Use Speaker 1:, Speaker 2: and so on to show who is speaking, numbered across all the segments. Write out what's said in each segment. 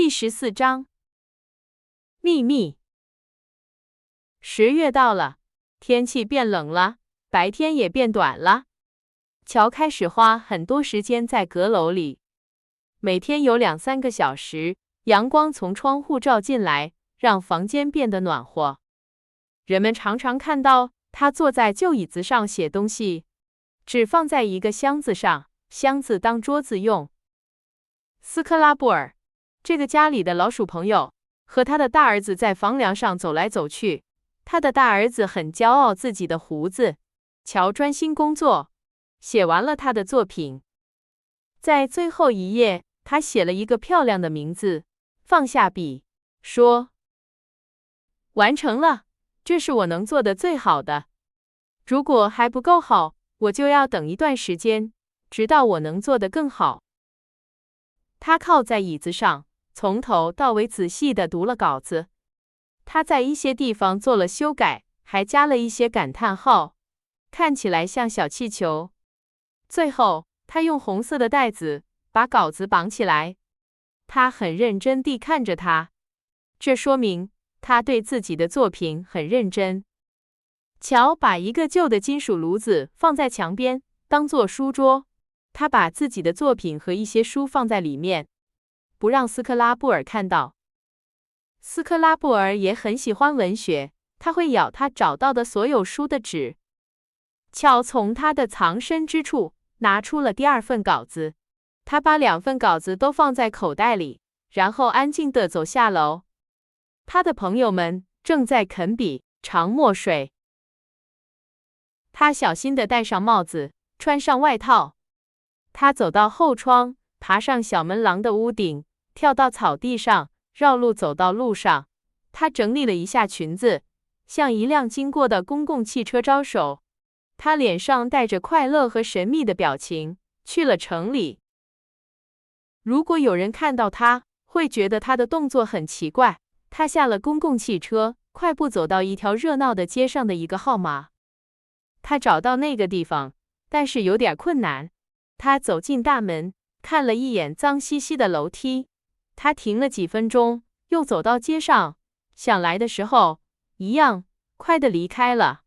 Speaker 1: 第14章秘密。10月到了，天气变冷了，白天也变短了。乔开始花很多时间在阁楼里，每天有2-3个小时，阳光从窗户照进来，让房间变得暖和。人们常常看到他坐在旧椅子上写东西，纸放在一个箱子上，箱子当桌子用。斯科拉布尔，这个家里的老鼠朋友，和他的大儿子在房梁上走来走去。他的大儿子很骄傲自己的胡子。乔专心工作，写完了他的作品。在最后一页，他写了一个漂亮的名字，放下笔，说：“完成了，这是我能做的最好的。如果还不够好，我就要等一段时间，直到我能做得更好。”他靠在椅子上，从头到尾仔细地读了稿子。他在一些地方做了修改，还加了一些感叹号，看起来像小气球。最后，他用红色的带子把稿子绑起来。他很认真地看着它，这说明他对自己的作品很认真。乔把一个旧的金属炉子放在墙边，当做书桌。他把自己的作品和一些书放在里面，不让斯科拉布尔看到。斯科拉布尔也很喜欢文学，他会咬他找到的所有书的纸。乔从他的藏身之处拿出了第2份稿子，他把2份稿子都放在口袋里，然后安静地走下楼。他的朋友们正在啃笔、尝墨水。他小心地戴上帽子，穿上外套。他走到后窗，爬上小门廊的屋顶，跳到草地上，绕路走到路上。他整理了一下裙子，向一辆经过的公共汽车招手。他脸上带着快乐和神秘的表情，去了城里。如果有人看到他，会觉得他的动作很奇怪。他下了公共汽车，快步走到一条热闹的街上的一个号码。他找到那个地方，但是有点困难。他走进大门，看了一眼脏兮兮的楼梯。他停了几分钟，又走到街上，想来的时候一样快地离开了。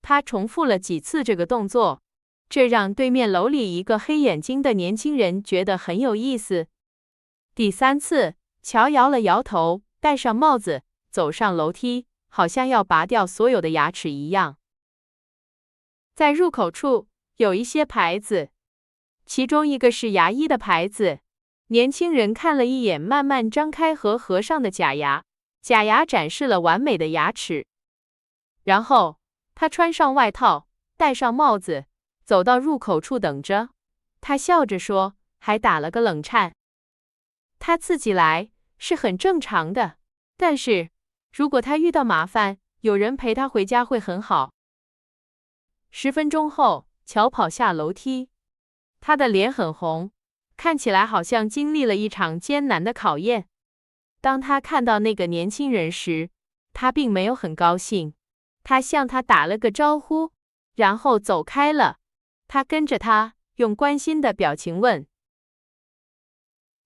Speaker 1: 他重复了几次这个动作，这让对面楼里一个黑眼睛的年轻人觉得很有意思。第3次，乔摇了摇头，戴上帽子，走上楼梯，好像要拔掉所有的牙齿一样。在入口处有一些牌子，其中一个是牙医的牌子。年轻人看了一眼慢慢张开和合上的假牙，假牙展示了完美的牙齿。然后他穿上外套，戴上帽子，走到入口处等着。他笑着说，还打了个冷颤。他自己来是很正常的，但是如果他遇到麻烦，有人陪他回家会很好。10分钟后，乔跑下楼梯，他的脸很红，看起来好像经历了一场艰难的考验。当他看到那个年轻人时，他并没有很高兴。他向他打了个招呼，然后走开了。他跟着他，用关心的表情问：“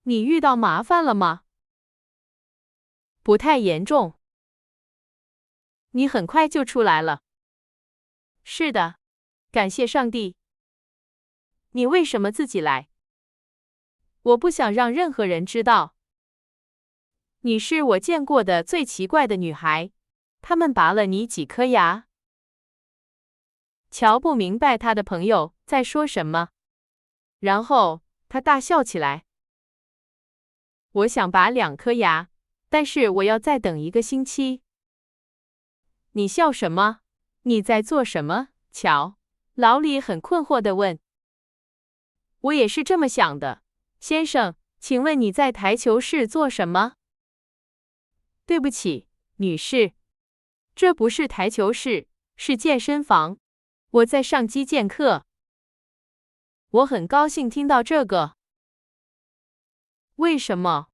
Speaker 1: 你遇到麻烦了吗？”“不太严重。”“你很快就出来了。”“是的，感谢上帝。”“你为什么自己来？”“我不想让任何人知道。”“你是我见过的最奇怪的女孩。他们拔了你几颗牙？”乔不明白他的朋友在说什么，然后他大笑起来。“我想拔2颗牙，但是我要再等1个星期。”“你笑什么？你在做什么？”乔，老李很困惑地问。“我也是这么想的，先生，请问你在台球室做什么？”“对不起，女士，这不是台球室，是健身房。我在上击剑课。”“我很高兴听到这个。”“为什么？”“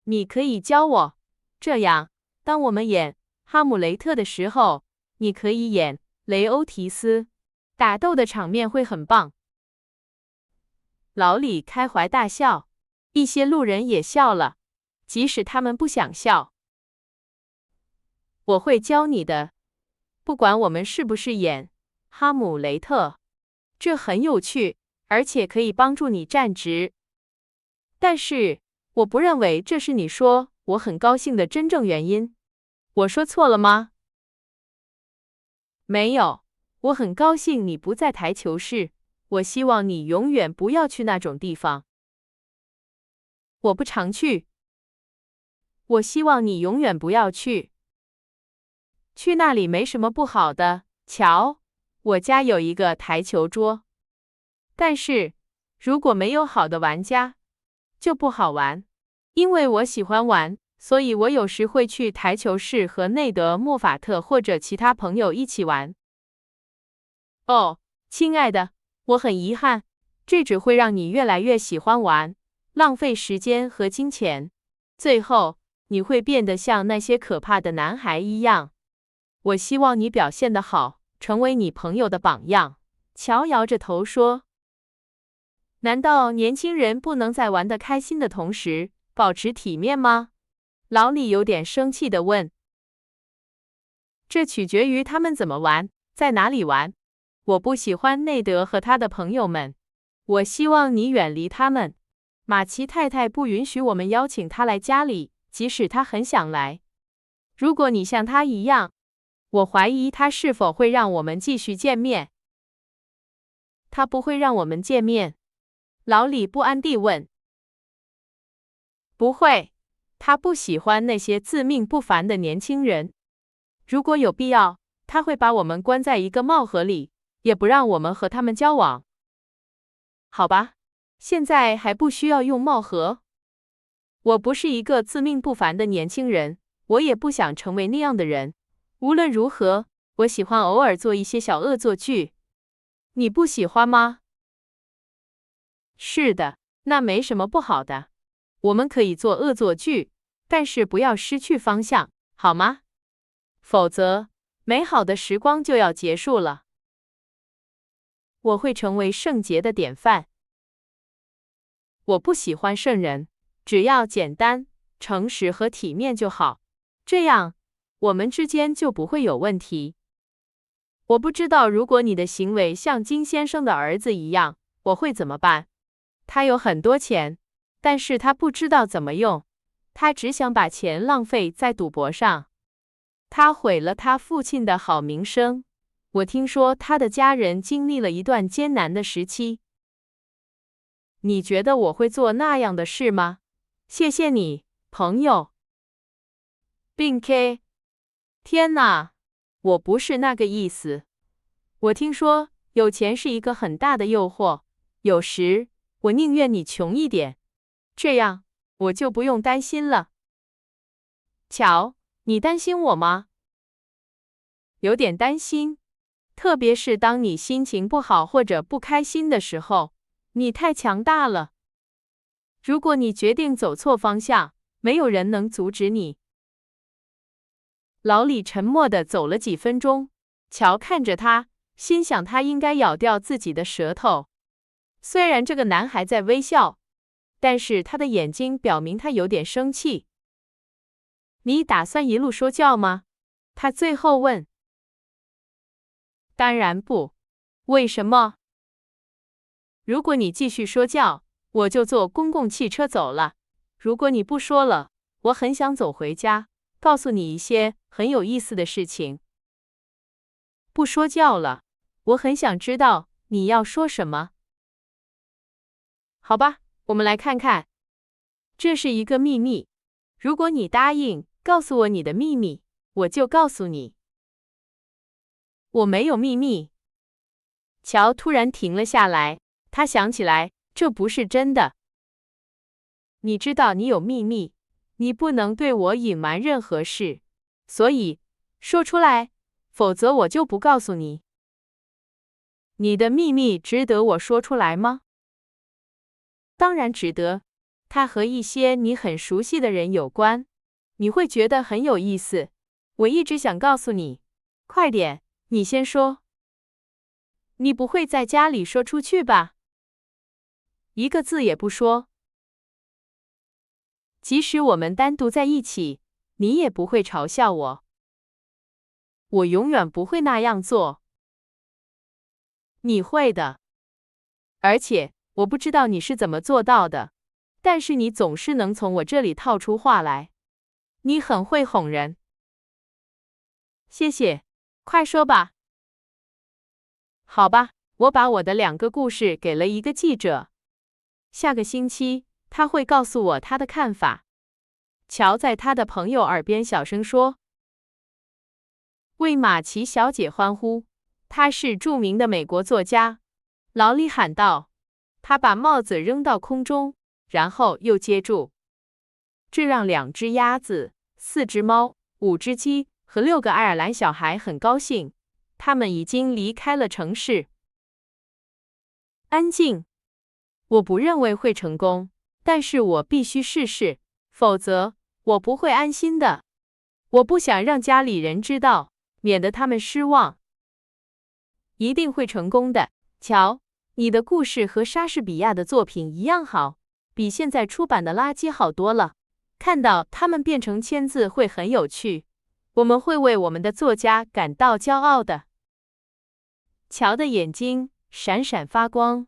Speaker 1: 你可以教我，这样，当我们演哈姆雷特的时候，你可以演雷欧提斯，打斗的场面会很棒。”老李开怀大笑。一些路人也笑了，即使他们不想笑。我会教你的，不管我们是不是演哈姆雷特，这很有趣，而且可以帮助你站直。但是，我不认为这是你说我很高兴的真正原因。我说错了吗？没有，我很高兴你不在台球室。我希望你永远不要去那种地方。我不常去。我希望你永远不要去。去那里没什么不好的。瞧，我家有一个台球桌。但是，如果没有好的玩家，就不好玩。因为我喜欢玩，所以我有时会去台球室和内德·莫法特或者其他朋友一起玩。哦，亲爱的，我很遗憾，这只会让你越来越喜欢玩，浪费时间和金钱。最后，你会变得像那些可怕的男孩一样。我希望你表现得好，成为你朋友的榜样。乔摇着头说。难道年轻人不能在玩得开心的同时，保持体面吗？老李有点生气地问。这取决于他们怎么玩，在哪里玩。我不喜欢内德和他的朋友们。我希望你远离他们。马奇太太不允许我们邀请他来家里，即使他很想来。如果你像他一样，我怀疑他是否会让我们继续见面。他不会让我们见面。老李不安地问。不会，他不喜欢那些自命不凡的年轻人。如果有必要，他会把我们关在一个帽盒里，也不让我们和他们交往。好吧，现在还不需要用帽盒。我不是一个自命不凡的年轻人，我也不想成为那样的人。无论如何，我喜欢偶尔做一些小恶作剧。你不喜欢吗？是的，那没什么不好的。我们可以做恶作剧，但是不要失去方向，好吗？否则，美好的时光就要结束了。我会成为圣洁的典范。我不喜欢圣人，只要简单、诚实和体面就好，这样我们之间就不会有问题。我不知道如果你的行为像金先生的儿子一样，我会怎么办？他有很多钱，但是他不知道怎么用，他只想把钱浪费在赌博上。他毁了他父亲的好名声。我听说他的家人经历了一段艰难的时期。你觉得我会做那样的事吗？谢谢你，朋友。并 K， 天哪，我不是那个意思。我听说有钱是一个很大的诱惑，有时我宁愿你穷一点，这样我就不用担心了。瞧，你担心我吗？有点担心，特别是当你心情不好或者不开心的时候，你太强大了。如果你决定走错方向，没有人能阻止你。老李沉默地走了几分钟，乔看着他，心想他应该咬掉自己的舌头。虽然这个男孩在微笑，但是他的眼睛表明他有点生气。你打算一路说教吗？他最后问。当然不。为什么？如果你继续说教，我就坐公共汽车走了。如果你不说了，我很想走回家，告诉你一些很有意思的事情。不说教了，我很想知道你要说什么。好吧，我们来看看。这是一个秘密。如果你答应告诉我你的秘密，我就告诉你。我没有秘密。乔突然停了下来，他想起来，这不是真的。你知道你有秘密，你不能对我隐瞒任何事，所以说出来，否则我就不告诉你。你的秘密值得我说出来吗？当然值得，它和一些你很熟悉的人有关，你会觉得很有意思。我一直想告诉你，快点，你先说。你不会在家里说出去吧？一个字也不说。即使我们单独在一起，你也不会嘲笑我。我永远不会那样做。你会的。而且，我不知道你是怎么做到的，但是你总是能从我这里套出话来。你很会哄人。谢谢，快说吧。好吧，我把我的2个故事给了一个记者。下个星期，他会告诉我他的看法。乔在他的朋友耳边小声说。为马奇小姐欢呼，她是著名的美国作家。劳里喊道。他把帽子扔到空中，然后又接住。这让2只鸭子、4只猫、5只鸡和6个爱尔兰小孩很高兴。他们已经离开了城市。安静。我不认为会成功，但是我必须试试，否则我不会安心的。我不想让家里人知道，免得他们失望。一定会成功的，乔。你的故事和莎士比亚的作品一样好，比现在出版的垃圾好多了。看到它们变成签字会很有趣，我们会为我们的作家感到骄傲的。乔的眼睛闪闪发光。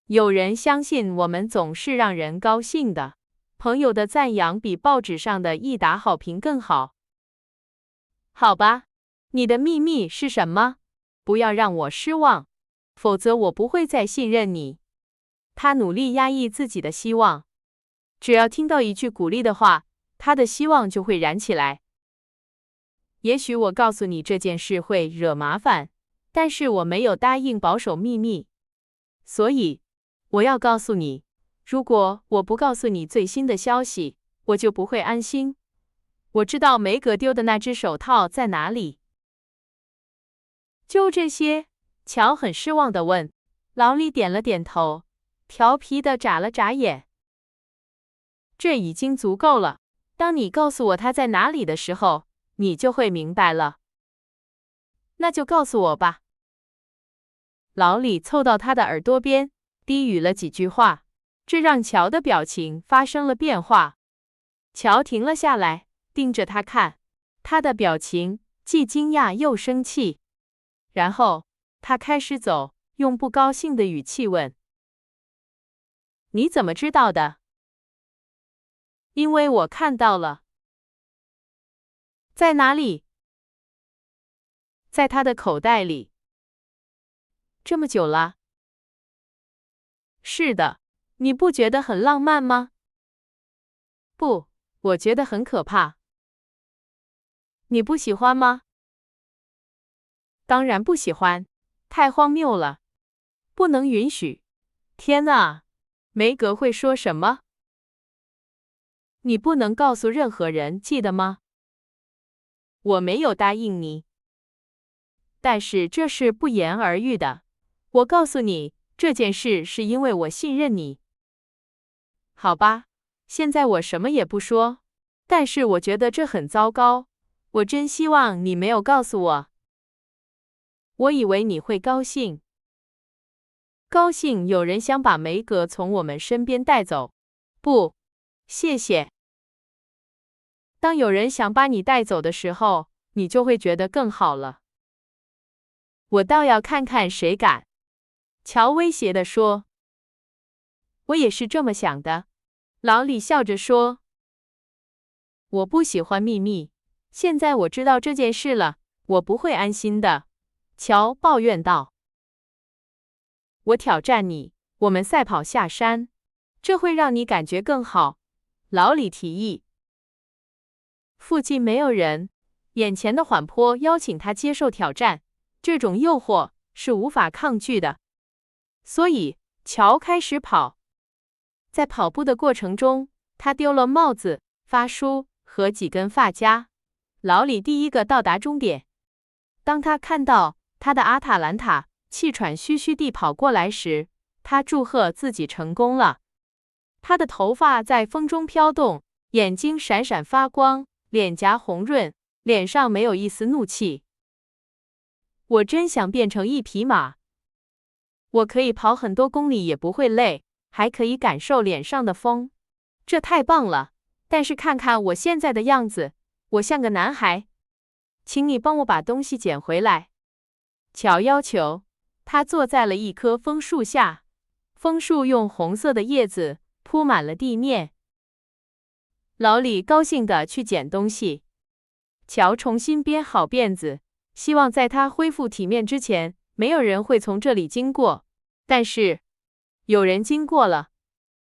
Speaker 1: 有人相信我们总是让人高兴的，朋友的赞扬比报纸上的一打好评更好。好吧，你的秘密是什么？不要让我失望。否则我不会再信任你。他努力压抑自己的希望，只要听到一句鼓励的话，他的希望就会燃起来。也许我告诉你这件事会惹麻烦，但是我没有答应保守秘密，所以我要告诉你，如果我不告诉你最新的消息，我就不会安心。我知道梅格丢的那只手套在哪里。就这些。乔很失望地问。劳里点了点头，调皮地眨了眨眼。这已经足够了。当你告诉我他在哪里的时候，你就会明白了。那就告诉我吧。劳里凑到他的耳朵边，低语了几句话，这让乔的表情发生了变化。乔停了下来，盯着他看，他的表情既惊讶又生气。然后他开始走，用不高兴的语气问：“你怎么知道的？”因为我看到了。在哪里？在他的口袋里。这么久了？是的。你不觉得很浪漫吗？不，我觉得很可怕。你不喜欢吗？当然不喜欢。太荒谬了，不能允许。天哪，梅格会说什么？你不能告诉任何人，记得吗？我没有答应你。但是这是不言而喻的。我告诉你，这件事是因为我信任你。好吧，现在我什么也不说，但是我觉得这很糟糕。我真希望你没有告诉我。我以为你会高兴。高兴有人想把梅格从我们身边带走。不，谢谢。当有人想把你带走的时候，你就会觉得更好了。我倒要看看谁敢。乔威胁地说。我也是这么想的。劳里笑着说。我不喜欢秘密。现在我知道这件事了，我不会安心的。乔抱怨道。我挑战你，我们赛跑下山，这会让你感觉更好。劳里提议。附近没有人，眼前的缓坡邀请他接受挑战，这种诱惑是无法抗拒的。所以，乔开始跑。在跑步的过程中，他丢了帽子、发梳和几根发夹。劳里第一个到达终点。当他看到他的阿塔兰塔气喘吁吁地跑过来时，他祝贺自己成功了。他的头发在风中飘动，眼睛闪闪发光，脸颊红润，脸上没有一丝怒气。我真想变成一匹马。我可以跑很多公里也不会累，还可以感受脸上的风。这太棒了！但是看看我现在的样子，我像个男孩。请你帮我把东西捡回来。乔要求。他坐在了一棵枫树下，枫树用红色的叶子铺满了地面。老李高兴地去捡东西。乔重新编好辫子，希望在他恢复体面之前，没有人会从这里经过。但是，有人经过了，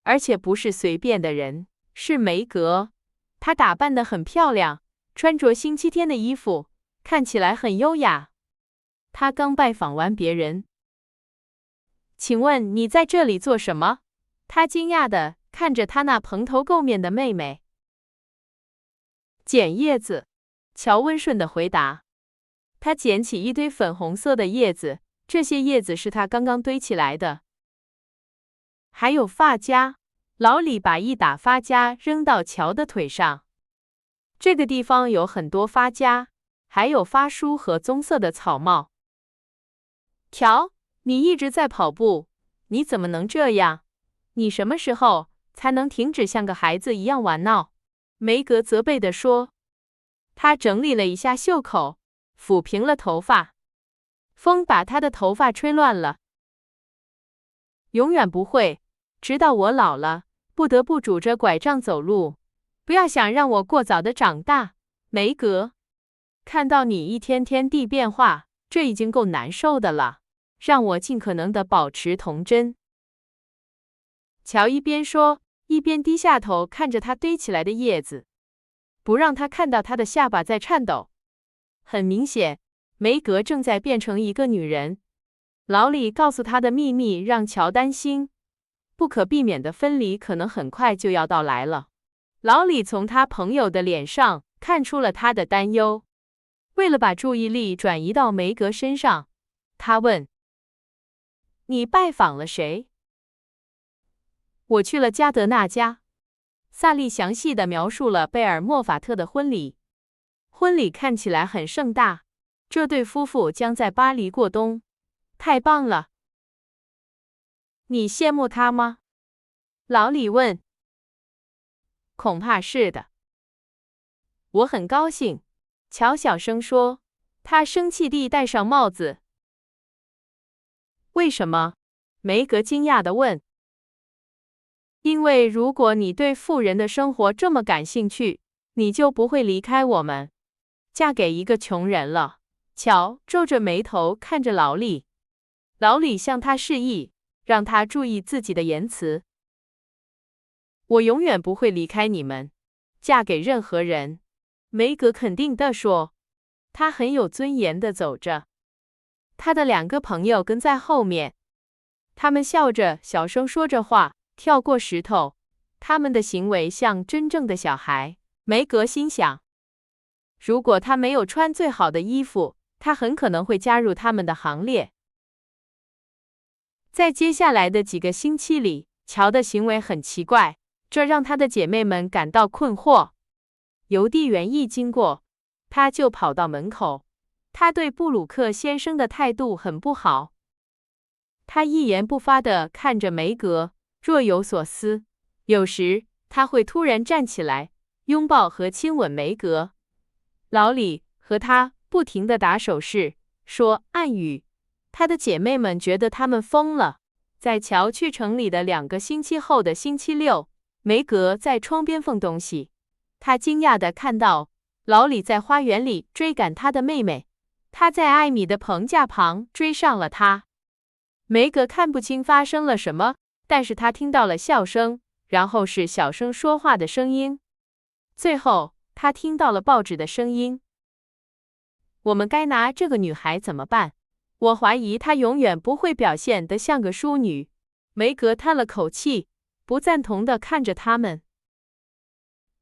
Speaker 1: 而且不是随便的人，是梅格。她打扮得很漂亮，穿着星期天的衣服，看起来很优雅。她刚拜访完别人。请问你在这里做什么？她惊讶地看着她那蓬头垢面的妹妹。捡叶子，乔温顺地回答。他捡起一堆粉红色的叶子，这些叶子是他刚刚堆起来的。还有发夹，老李把一打发夹扔到乔的腿上。这个地方有很多发夹，还有发梳和棕色的草帽。乔，你一直在跑步，你怎么能这样？你什么时候才能停止像个孩子一样玩闹？梅格责备地说。他整理了一下袖口，抚平了头发。风把他的头发吹乱了。永远不会，直到我老了，不得不拄着拐杖走路。不要想让我过早的长大，梅格。看到你一天天地变化，这已经够难受的了。让我尽可能的保持童真。乔一边说，一边低下头看着他堆起来的叶子，不让他看到他的下巴在颤抖。很明显，梅格正在变成一个女人。老李告诉他的秘密让乔担心，不可避免的分离可能很快就要到来了。老李从他朋友的脸上看出了他的担忧。为了把注意力转移到梅格身上，他问：“你拜访了谁？”我去了加德纳家。萨利详细地描述了贝尔莫法特的婚礼。婚礼看起来很盛大，这对夫妇将在巴黎过冬。太棒了！你羡慕他吗？老李问。恐怕是的。我很高兴，乔小声说。他生气地戴上帽子。为什么？梅格惊讶地问。因为如果你对富人的生活这么感兴趣，你就不会离开我们，嫁给一个穷人了。乔皱着眉头看着老李。老李向他示意，让他注意自己的言辞。我永远不会离开你们，嫁给任何人。梅格肯定地说。他很有尊严地走着。他的两个朋友跟在后面。他们笑着，小声说着话，跳过石头。他们的行为像真正的小孩。梅格心想，如果他没有穿最好的衣服，他很可能会加入他们的行列。在接下来的几个星期里，乔的行为很奇怪，这让她的姐妹们感到困惑。邮递员一经过，她就跑到门口。她对布鲁克先生的态度很不好。她一言不发地看着梅格，若有所思。有时，她会突然站起来，拥抱和亲吻梅格。老李和她不停地打手势，说暗语。她的姐妹们觉得他们疯了。在乔去城里的2个星期后的星期六，梅格在窗边缝东西。她惊讶地看到老李在花园里追赶他的妹妹。他在艾米的棚架旁追上了她。梅格看不清发生了什么，但是她听到了笑声，然后是小声说话的声音。最后，她听到了报纸的声音。我们该拿这个女孩怎么办？我怀疑她永远不会表现得像个淑女。梅格叹了口气，不赞同地看着他们。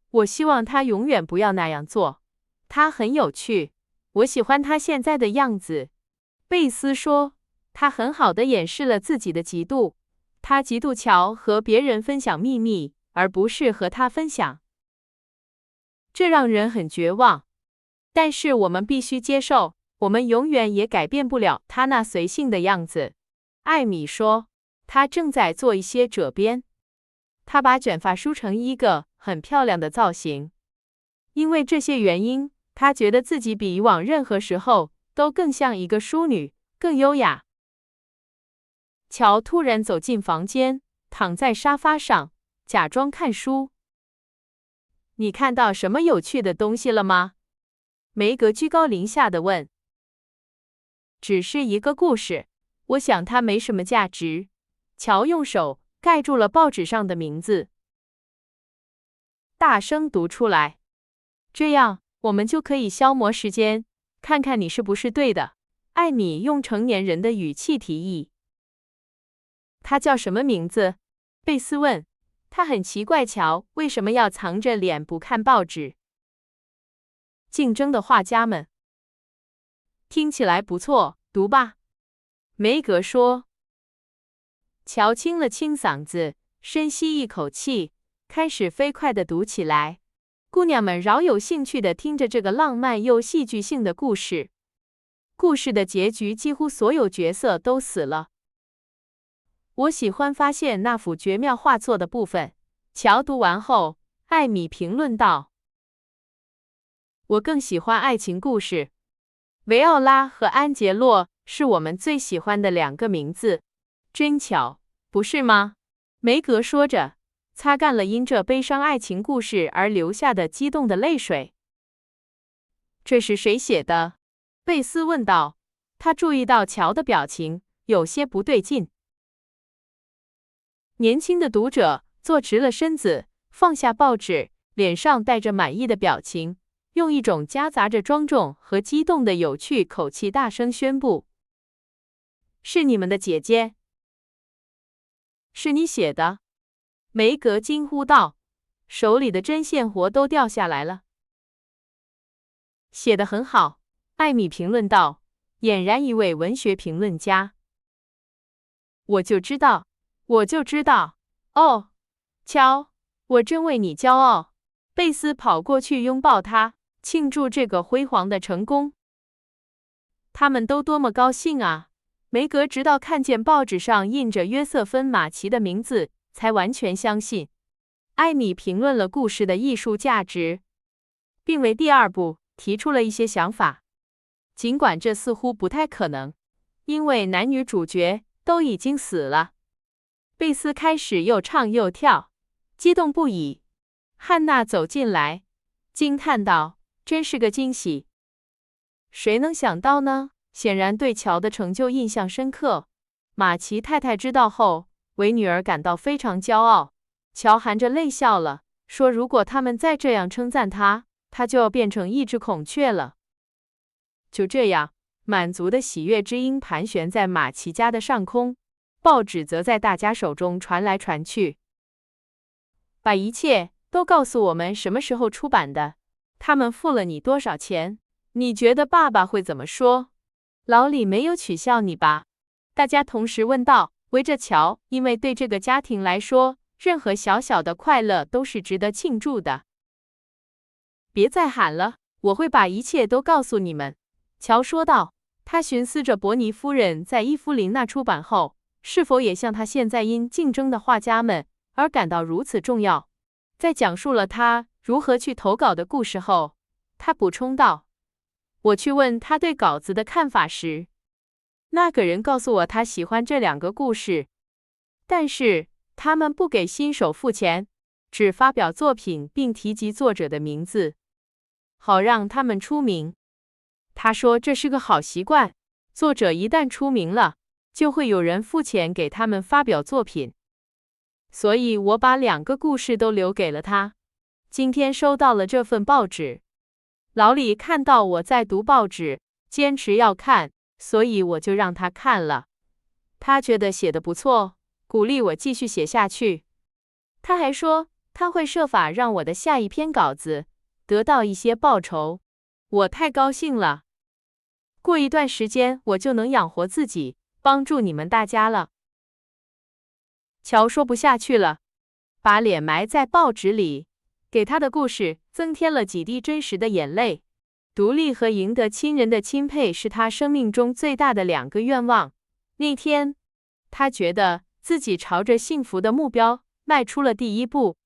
Speaker 1: 我希望她永远不要那样做。她很有趣，我喜欢她现在的样子。贝斯说，她很好地掩饰了自己的嫉妒。她嫉妒乔和别人分享秘密，而不是和他分享。这让人很绝望。但是我们必须接受，我们永远也改变不了他那随性的样子。艾米说，他正在做一些褶边。他把卷发梳成一个很漂亮的造型。因为这些原因，她觉得自己比以往任何时候都更像一个淑女，更优雅。乔突然走进房间，躺在沙发上，假装看书。你看到什么有趣的东西了吗？梅格居高临下地问。只是一个故事，我想它没什么价值。乔用手盖住了报纸上的名字，大声读出来。这样，我们就可以消磨时间，看看你是不是对的。艾米用成年人的语气提议。他叫什么名字？贝斯问。他很奇怪乔为什么要藏着脸不看报纸。竞争的画家们。听起来不错，读吧。梅格说。乔清了清嗓子，深吸一口气，开始飞快地读起来。姑娘们饶有兴趣地听着这个浪漫又戏剧性的故事。故事的结局几乎所有角色都死了。我喜欢发现那幅绝妙画作的部分。乔读完后，艾米评论道：“我更喜欢爱情故事。维奥拉和安杰洛是我们最喜欢的两个名字。真巧，不是吗？”梅格说着，擦干了因这悲伤爱情故事而流下的激动的泪水。这是谁写的？贝斯问道。他注意到乔的表情有些不对劲。年轻的读者坐直了身子，放下报纸，脸上带着满意的表情，用一种夹杂着庄重和激动的有趣口气大声宣布：“是你们的姐姐。”“是你写的？”梅格惊呼道，手里的针线活都掉下来了。“写得很好。”艾米评论道，俨然一位文学评论家。“我就知道，我就知道。哦，乔，我真为你骄傲。”贝斯跑过去拥抱他，庆祝这个辉煌的成功。他们都多么高兴啊！梅格直到看见报纸上印着约瑟芬·马奇的名字，才完全相信。艾米评论了故事的艺术价值，并为第二部提出了一些想法。尽管这似乎不太可能，因为男女主角都已经死了。贝斯开始又唱又跳，激动不已。汉娜走进来，惊叹道：“真是个惊喜！谁能想到呢？”显然对乔的成就印象深刻。马奇太太知道后，为女儿感到非常骄傲。乔含着泪笑了，说如果他们再这样称赞他，他就要变成一只孔雀了。就这样，满足的喜悦之音盘旋在马奇家的上空，报纸则在大家手中传来传去。把一切都告诉我们什么时候出版的，他们付了你多少钱，你觉得爸爸会怎么说？老李没有取笑你吧？大家同时问道，围着乔，因为对这个家庭来说，任何小小的快乐都是值得庆祝的。别再喊了，我会把一切都告诉你们。乔说道。他寻思着伯尼夫人在伊芙琳娜出版后，是否也像他现在因竞争的画家们而感到如此重要。在讲述了他如何去投稿的故事后，他补充道：“我去问他对稿子的看法时，那个人告诉我他喜欢这两个故事，但是他们不给新手付钱，只发表作品并提及作者的名字，好让他们出名。他说这是个好习惯，作者一旦出名了，就会有人付钱给他们发表作品。所以我把两个故事都留给了他。今天收到了这份报纸，老李看到我在读报纸，坚持要看，所以我就让他看了。他觉得写得不错，鼓励我继续写下去。他还说他会设法让我的下一篇稿子得到一些报酬。我太高兴了。过一段时间我就能养活自己，帮助你们大家了。乔说不下去了，把脸埋在报纸里，给他的故事增添了几滴真实的眼泪。独立和赢得亲人的钦佩是他生命中最大的两个愿望。那天，他觉得自己朝着幸福的目标迈出了第一步。